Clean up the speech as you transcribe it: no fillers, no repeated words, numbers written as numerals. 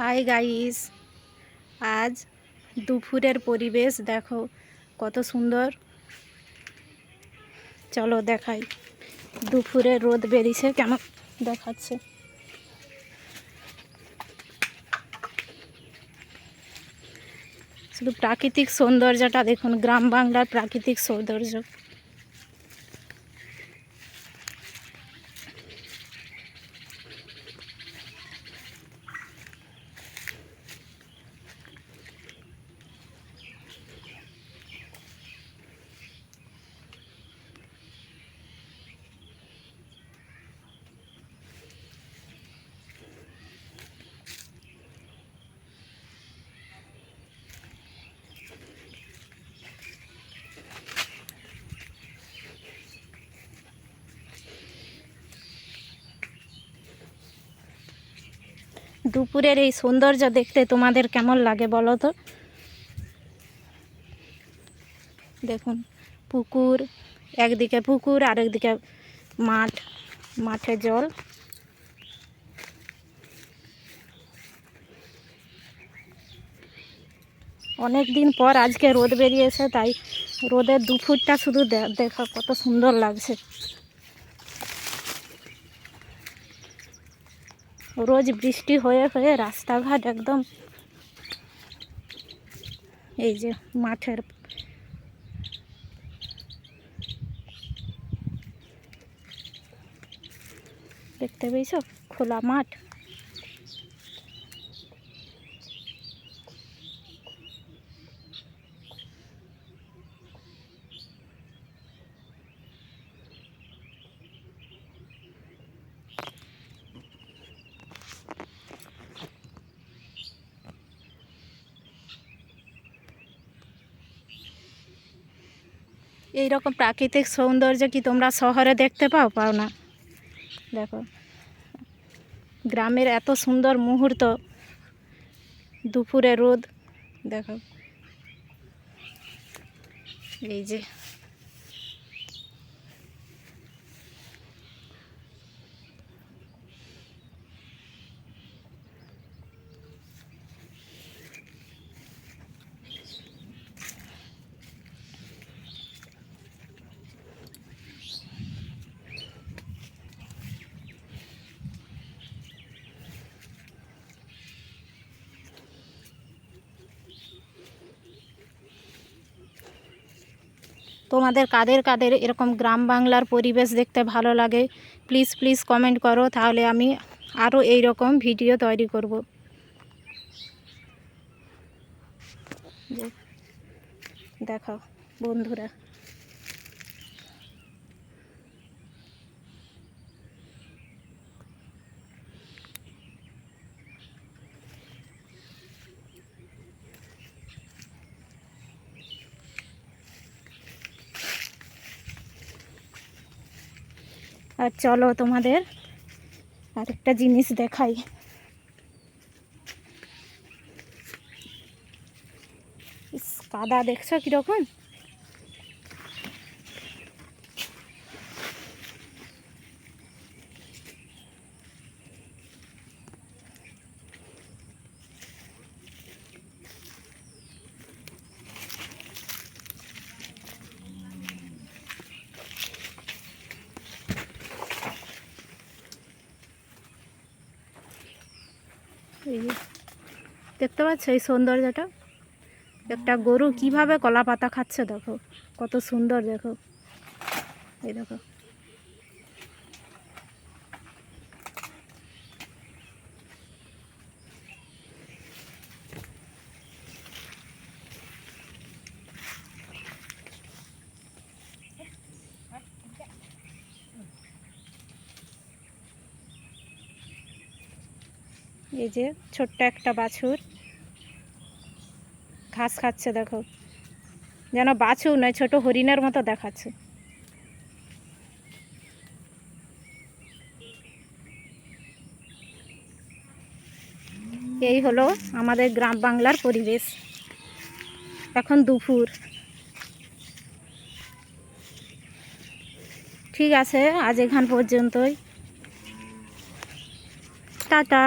Hi guys, আজ দুপুরের পরিবেশ দেখো কত সুন্দর। চলো দেখাই দুপুরে রোদ বেরিয়েছে কেমন দেখাচ্ছে। শুধু প্রাকৃতিক সৌন্দর্যটা দেখুন, গ্রাম বাংলার প্রাকৃতিক সৌন্দর্য। দুপুরের এই সৌন্দর্য দেখতে তোমাদের কেমন লাগে বলো তো। দেখুন পুকুর, একদিকে পুকুর আর একদিকে মাঠ, মাঠে জল। অনেক দিন পর আজকে রোদ বেরিয়েছে, তাই রোদের দুপুরটা শুধু দেখা কত সুন্দর লাগছে। রোজ বৃষ্টি হয়ে হয়ে রাস্তাঘাট একদম, এই যে মাঠের দেখতে পেয়েছ, খোলা মাঠ। এই রকম প্রাকৃতিক সৌন্দর্য কি তোমরা শহরে দেখতে পাও না? দেখো গ্রামের এত সুন্দর মুহূর্ত, দুপুরে রোদ দেখো, এই যে তোমাদের কাদের কাদের এরকম গ্রাম বাংলার পরিবেশ দেখতে ভালো লাগে প্লিজ প্লিজ কমেন্ট করো, তাহলে আমি আরও এই রকম ভিডিও তৈরি করব। দেখো বন্ধুরা, আর চলো তোমাদের আরেকটা জিনিস দেখাই। কাদা দেখছো কীরকম? এই দেখতে পাচ্ছ এই সৌন্দর্যটা, একটা গরু কিভাবে কলা পাতা খাচ্ছে দেখো, কত সুন্দর দেখো। এই দেখো এই যে ছোট্ট একটা বাছুর ঘাস খাচ্ছে দেখো, যেন বাছুর নয় ছোট হরিণের মতো দেখাচ্ছে। এই হলো আমাদের গ্রাম বাংলার পরিবেশ। এখন দুপুর, ঠিক আছে আজ এখান পর্যন্তই, টাটা।